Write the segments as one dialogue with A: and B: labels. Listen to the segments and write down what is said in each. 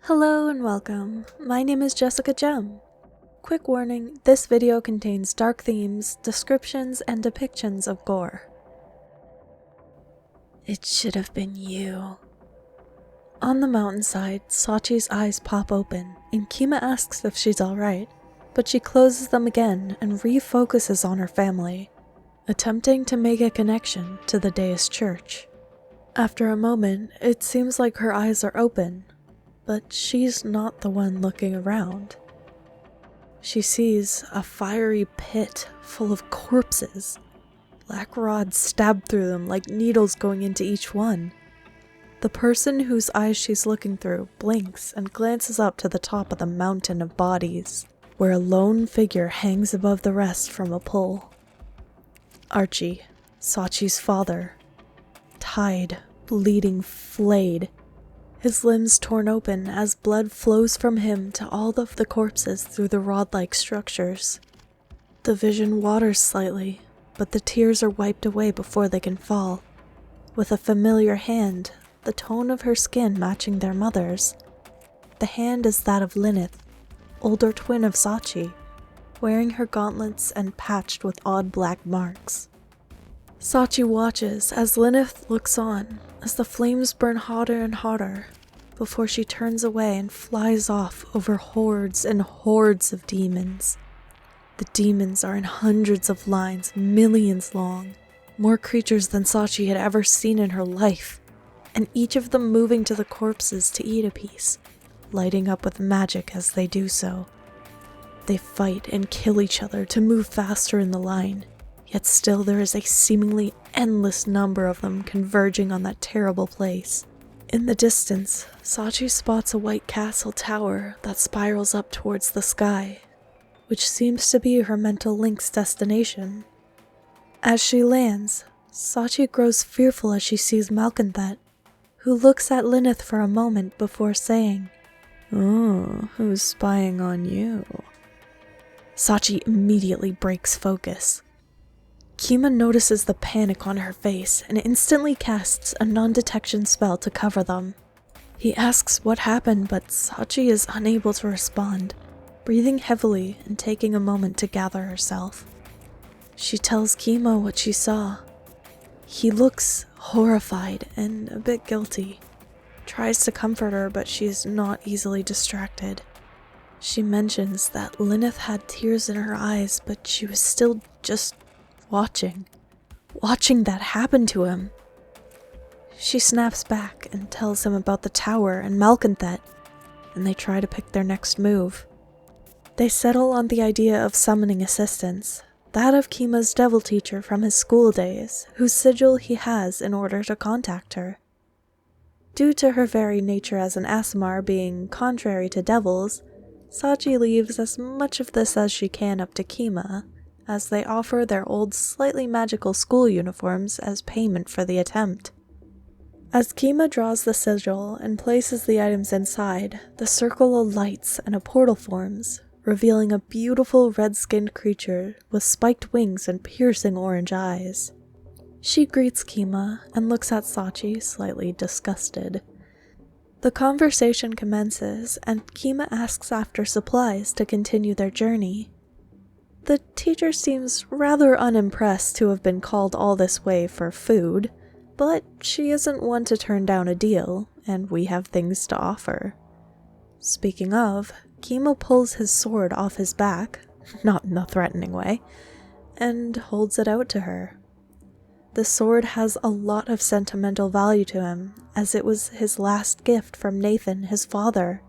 A: Hello and welcome. My name is Jessica Gem. Quick warning, this video contains dark themes, descriptions, and depictions of gore. It should have been you. On the mountainside, Sachi's eyes pop open, and Kima asks if she's alright, but she closes them again and refocuses on her family, attempting to make a connection to the deist church. After a moment, it seems like her eyes are open, but she's not the one looking around. She sees a fiery pit full of corpses, black rods stabbed through them like needles going into each one. The person whose eyes she's looking through blinks and glances up to the top of the mountain of bodies, where a lone figure hangs above the rest from a pole. Archie, Sachi's father, tied, bleeding, flayed, his limbs torn open as blood flows from him to all of the corpses through the rod-like structures. The vision waters slightly, but the tears are wiped away before they can fall. With a familiar hand, the tone of her skin matching their mother's. The hand is that of Lyneth, older twin of Sachi, wearing her gauntlets and patched with odd black marks. Sachi watches as Lyneth looks on, as the flames burn hotter and hotter, before she turns away and flies off over hordes and hordes of demons. The demons are in hundreds of lines, millions long, more creatures than Sachi had ever seen in her life, and each of them moving to the corpses to eat a piece, lighting up with magic as they do so. They fight and kill each other to move faster in the line, yet still there is a seemingly endless number of them converging on that terrible place. In the distance, Sachi spots a white castle tower that spirals up towards the sky, which seems to be her mental link's destination. As she lands, Sachi grows fearful as she sees Malconthet, who looks at Lyneth for a moment before saying, "Oh, who's spying on you?" Sachi immediately breaks focus. Kima notices the panic on her face and instantly casts a non-detection spell to cover them. He asks what happened, but Sachi is unable to respond, breathing heavily and taking a moment to gather herself. She tells Kima what she saw. He looks horrified and a bit guilty, tries to comfort her, but she's not easily distracted. She mentions that Lyneth had tears in her eyes, but she was still just watching that happen to him. She snaps back and tells him about the tower and Malconthet, and they try to pick their next move. They settle on the idea of summoning assistance, that of Kima's devil teacher from his school days, whose sigil he has in order to contact her. Due to her very nature as an Aasimar being contrary to devils, Sachi leaves as much of this as she can up to Kima, as they offer their old slightly magical school uniforms as payment for the attempt. As Kima draws the sigil and places the items inside, the circle lights and a portal forms, revealing a beautiful red-skinned creature with spiked wings and piercing orange eyes. She greets Kima and looks at Sachi, slightly disgusted. The conversation commences, and Kima asks after supplies to continue their journey. The teacher seems rather unimpressed to have been called all this way for food, but she isn't one to turn down a deal, and we have things to offer. Speaking of, Kima pulls his sword off his back, not in a threatening way, and holds it out to her. The sword has a lot of sentimental value to him, as it was his last gift from Nathan, his father,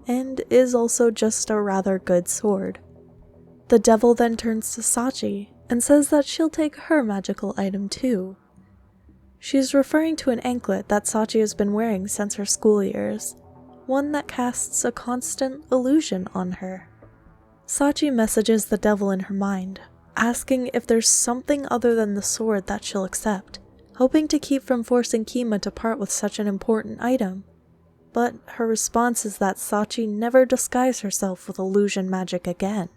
A: and is also just a rather good sword. The devil then turns to Sachi and says that she'll take her magical item too. She's referring to an anklet that Sachi has been wearing since her school years, one that casts a constant illusion on her. Sachi messages the devil in her mind, asking if there's something other than the sword that she'll accept, hoping to keep from forcing Kima to part with such an important item. But her response is that Sachi never disguise herself with illusion magic again,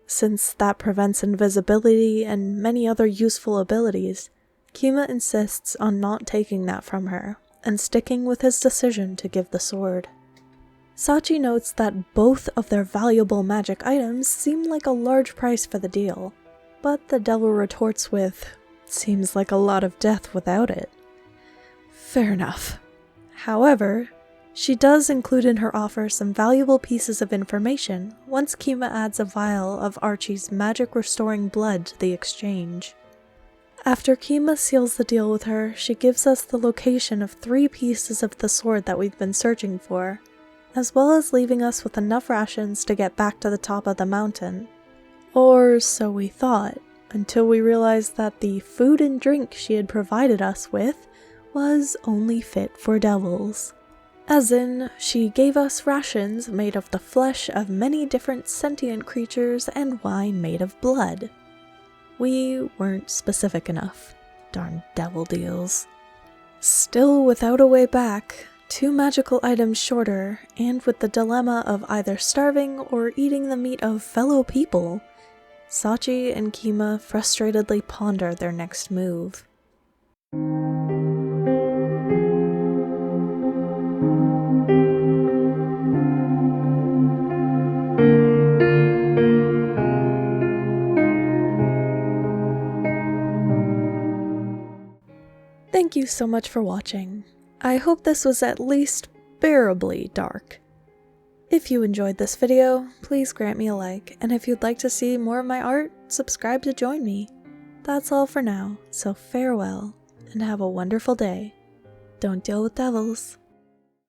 A: since that prevents invisibility and many other useful abilities. Kima insists on not taking that from her, and sticking with his decision to give the sword. Sachi notes that both of their valuable magic items seem like a large price for the deal, but the devil retorts with, "Seems like a lot of death without it." Fair enough. However, she does include in her offer some valuable pieces of information once Kima adds a vial of Archie's magic restoring blood to the exchange. After Kima seals the deal with her, she gives us the location of 3 pieces of the sword that we've been searching for, as well as leaving us with enough rations to get back to the top of the mountain. Or so we thought, until we realized that the food and drink she had provided us with was only fit for devils. As in, she gave us rations made of the flesh of many different sentient creatures and wine made of blood. We weren't specific enough. Darn devil deals. Still without a way back, 2 magical items shorter, and with the dilemma of either starving or eating the meat of fellow people, Sachi and Kima frustratedly ponder their next move. Thank you so much for watching. I hope this was at least bearably dark. If you enjoyed this video, please grant me a like, and if you'd like to see more of my art, subscribe to join me. That's all for now, so farewell, and have a wonderful day. Don't deal with devils.